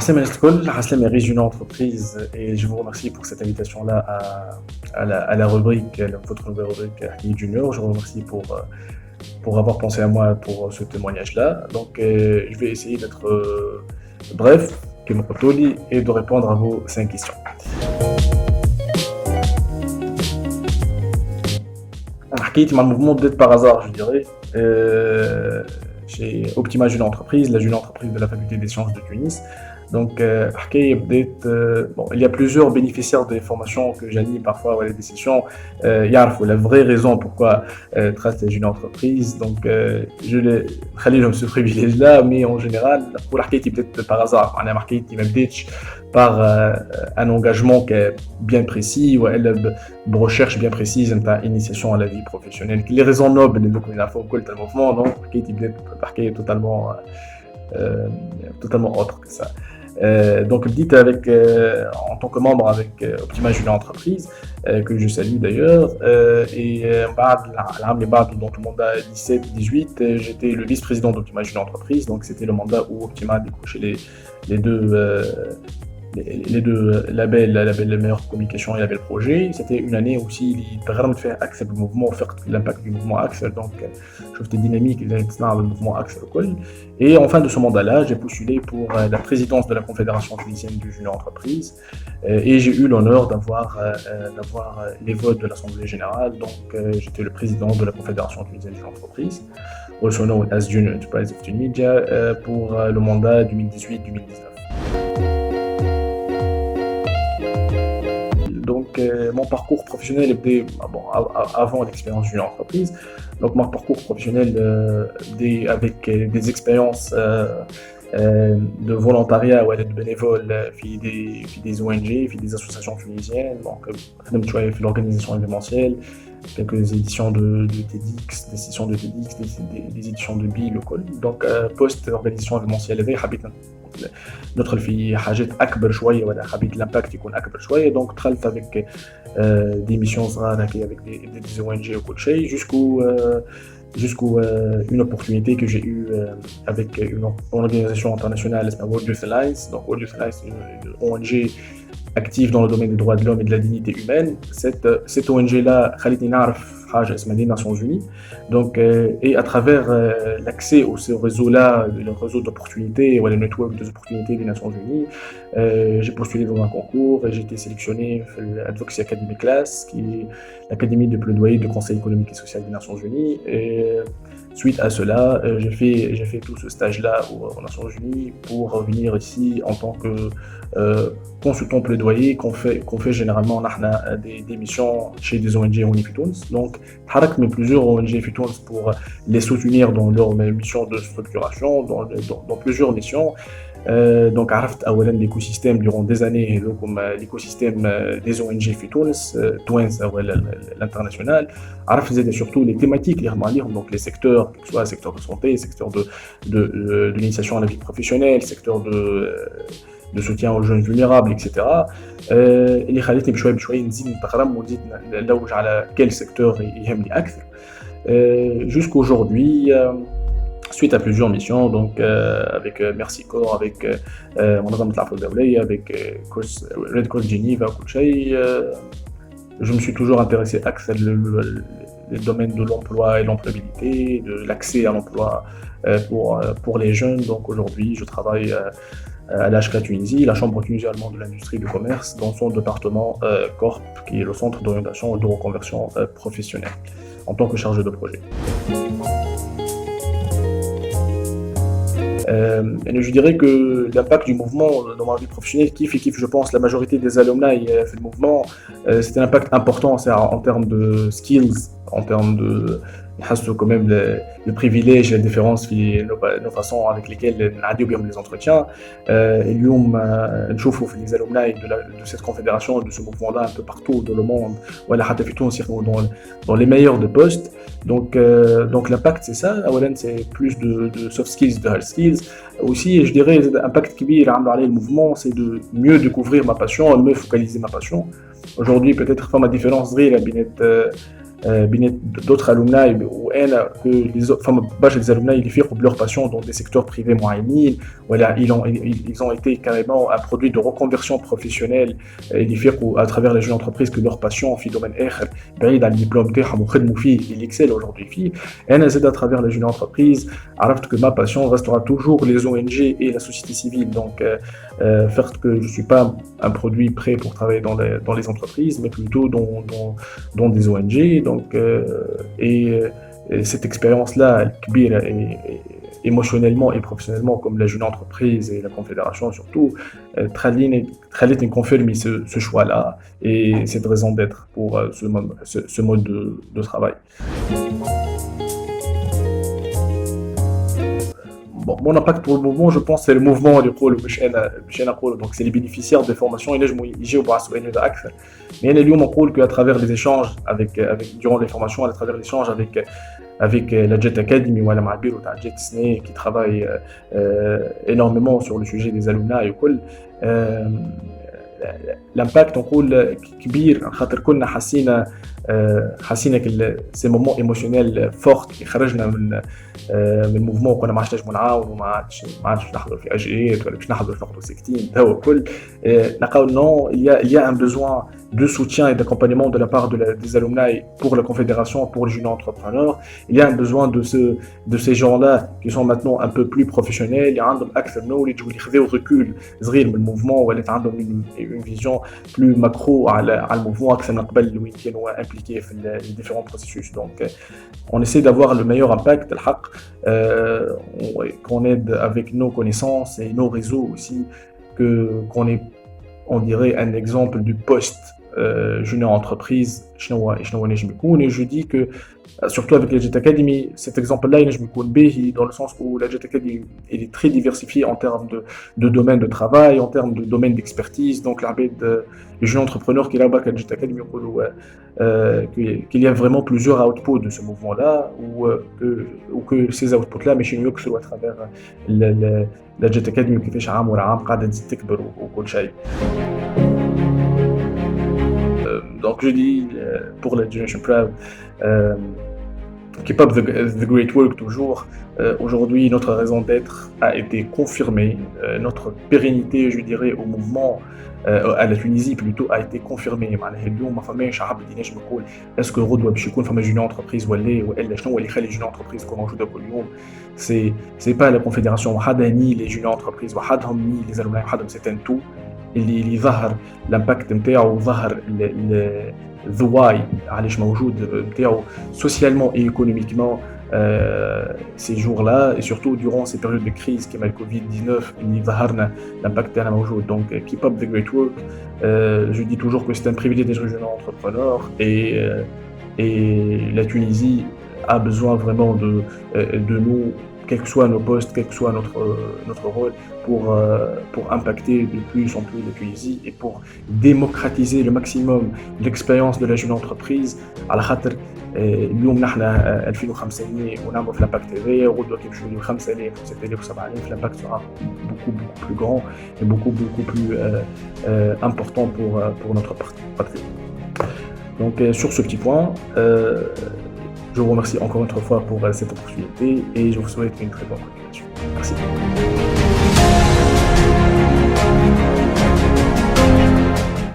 Hassem Estkol, Hassem est régional entreprise et je vous remercie pour cette invitation-là à la rubrique, votre nouvelle rubrique Hackney Junior. Je vous remercie pour avoir pensé à moi pour ce témoignage-là. Donc, je vais essayer d'être bref, comme Otoli, et de répondre à vos 5 questions. Hackney m'a mouvement peut-être par hasard, je dirais. Chez Optima Jeune Entreprise, la jeune entreprise de la faculté des sciences de Tunis. Donc, il y a plusieurs bénéficiaires des formations que j'anime parfois ou des sessions. Il y a la vraie raison pourquoi trace une entreprise. Donc, je ce privilège-là, mais en général, pour l'arcade, peut-être par hasard. On a marqué par un engagement qui est bien précis ou une recherche bien précise, une initiation à la vie professionnelle. Les raisons nobles, donc il a fait un mouvement, donc l'arcade est totalement autre que ça. Donc, dites en tant que membre avec Optima Jeune Entreprise, que je salue d'ailleurs, dans le mandat 17-18, j'étais le vice-président d'Optima Jeune Entreprise, donc c'était le mandat où Optima a décroché les deux labels, la label de meilleure communication et la label projet. C'était une année aussi, il vraiment fait accès au mouvement, faire l'impact du mouvement Axel, donc je trouve que dynamique, le mouvement Axel. Et en fin de ce mandat-là, j'ai postulé pour la présidence de la Confédération tunisienne du junior entreprise et j'ai eu l'honneur d'avoir les votes de l'Assemblée générale. Donc j'étais le président de la Confédération tunisienne du junior entreprise, also known as Junior Enterprise of Tunisia, pour le mandat 2018-2019. Donc, mon parcours professionnel était avant l'expérience d'une entreprise. Donc, mon parcours professionnel avec des expériences de volontariat ou de bénévoles des ONG, des associations tunisiennes. Donc, je fait l'organisation événementielle, quelques éditions de TEDx, des sessions de TEDx, des éditions de BI local. Donc, post-organisation événementielle, notre fille حاجات اكبر شويه ولا حبيت l'impact يكون اكبر شويه. Donc دخلت avec des missions صغار avec des ONG ou quelque chose jusqu'au une opportunité que j'ai eue avec une organisation internationale World Youth Alliance. Donc World Youth Alliance, une ONG active dans le domaine des droits de l'homme et de la dignité humaine. Cette ONG-là, خلتني نعرف حاجة اسمها les Nations Unies. Donc, et à travers l'accès au ce réseau-là, le réseau d'opportunités, ou le network des opportunités des Nations Unies, j'ai postulé dans un concours et j'ai été sélectionné à l'Advocacy Academy Class, qui est l'académie de plaidoyer du Conseil économique et social des Nations Unies. Et suite à cela, j'ai fait tout ce stage-là aux Nations Unies pour revenir ici en tant que consultant plaidoyer qu'on fait généralement des missions chez des ONG en Tunis. Donc, حركت plusieurs ONG في Tunis pour les soutenir dans leurs missions de structuration, dans plusieurs missions. Donc, عرفت أولاً l'écosystème durant des années, comme l'écosystème des ONG في Tunis, Twins ou l'international. عرفت surtout les thématiques, donc les secteurs, que ce soit le secteur de santé, secteur de l'initiation à la vie professionnelle, secteur de soutien aux jeunes vulnérables, etc. اللي خلتني بشوي نزيد نتغرم ونزيد نلوج على quel secteur يهمني أكثر. Jusqu'aujourd'hui, suite à plusieurs missions, donc avec Mercy Corps, avec Monazam Tlafel Daoulay, avec Red Cross Geneva, je me suis toujours intéressé à le domaine de l'emploi et l'employabilité, de l'accès à l'emploi pour les jeunes. Donc aujourd'hui, je travaille à l'HK Tunisie, la Chambre tunisienne allemande de l'industrie du commerce, dans son département CORP, qui est le centre d'orientation et de reconversion professionnelle, en tant que chargé de projet. Je dirais que l'impact du mouvement dans ma vie professionnelle, je pense, la majorité des alumni fait le mouvement, c'est un impact important en termes de skills, en termes de quand même le privilège et la différence nos façons avec lesquelles نعديو بهم les entretiens. اليوم نشوفوا في les alumni de cette confédération, de ce mouvement-là un peu partout dans le monde, ولا حتى في تونس dans les meilleurs de postes. Donc l'impact c'est ça. أولاً c'est plus de soft skills, de hard skills. Aussi, je dirais l'impact كبير عملوا عليه le mouvement, c'est de mieux découvrir ma passion, de mieux focaliser ma passion. Aujourd'hui peut-être فما différence صغيرة بين d'autres alumni ou que enfin les alumni ils firent leur passion dans des secteurs privés moyens. Voilà, ils ont été carrément un produit de reconversion professionnelle. Ils firent à travers les jeunes entreprises que leur passion في domaine آخر بعيد عن الدبلوم تاعهم وخدموا فيه ils excellent aujourd'hui فيه. أنا زاد à travers les jeunes entreprises عرفت que ma passion restera toujours les ONG et la société civile. Donc faire que je suis pas un produit prêt pour travailler dans les entreprises, mais plutôt dans des ONG. Donc et cette expérience-là, كبيرة et émotionnellement et professionnellement comme la jeune entreprise et la confédération surtout, خلتني confirmer ce choix-là et cette raison d'être pour ce mode de travail. Bon, mon impact pour le mouvement, je pense, c'est le mouvement donc c'est les bénéficiaires des formations. Mais اليوم نقول qu'à travers les échanges durant les formations, à travers l'échange avec la Jet Academy ou la Ma'abir ou la Jet Disney qui travaille énormément sur le sujet des alumni et tout, l'impact نقول كبير خاطر كنا حسينا ces moments émotionnels forts qui خرجنا من الموفمون كنا ما عادش نجموا نعاونوا ما عادش نحضروا في اجيات ولا باش نحضروا في نقطه ساكتين توا الكل نلقاو non il y a un besoin de soutien et d'accompagnement de la part des alumni pour la confédération, pour les jeunes entrepreneurs. Il y a un besoin de ces gens-là qui sont maintenant un peu plus professionnels. Il y a un acteur knowledge où ils ont recul صغير من الموفمون ولا عندهم une vision plus macro على الموفمون أكثر من قبل وين كانوا impliqués في les différents processus. Donc on essaie d'avoir le meilleur impact الحق qu'on aide avec nos connaissances et nos réseaux aussi qu'on est on dirait un exemple du poste junior entreprise et je dis que surtout avec la Jet Academy cet exemple-là il est dans le sens où la Jet Academy est très diversifiée en termes de domaine de travail, en termes de domaine d'expertise. Donc les jeunes entrepreneurs qui là-bas à la Jet Academy qu'il y a vraiment plusieurs outputs de ce mouvement-là ou que ces outputs-là mais chez nous que ce soit à travers la Jet Academy qui fait عام ورا عام قاعدة تزيد تكبر وكل شيء. Donc je dis pour la Generation Proud, keep up the great work toujours. Aujourd'hui, notre raison d'être a été confirmée, notre pérennité, je dirais, au mouvement, à la Tunisie plutôt, a été confirmée. Est-ce que Road Web Shikoun, femme junior entreprise, ou elle les junior entreprises qu'on en joue depuis le c'est pas la confédération, ni les junior entreprises, ni les alumni, c'est un tout. اللي ظهر الامباكت نتاعو ظهر the why علاش موجود نتاعو socialement et économiquement ces jours-là et surtout durant ces périodes de crise comme le Covid-19 اللي ظهرنا l'impact تاعنا موجود. Donc keep up the great work. Je dis toujours que c'est un privilège d'être jeune entrepreneur et la Tunisie a besoin vraiment de nous, quels que soient nos postes, quel que soit notre rôle, pour impacter de plus en plus la Tunisie et pour démocratiser le maximum l'expérience de la jeune entreprise. على خاطر اليوم نحن 2500 ونعملوا في الامباكت هذايا وغدوه كي باش نوليو 5000 و 6000 و 7000 l'impact sera beaucoup plus grand et beaucoup plus important pour notre patrie. Donc sur ce petit point je vous remercie encore une fois pour cette opportunité et je vous souhaite une très bonne continuation. Merci.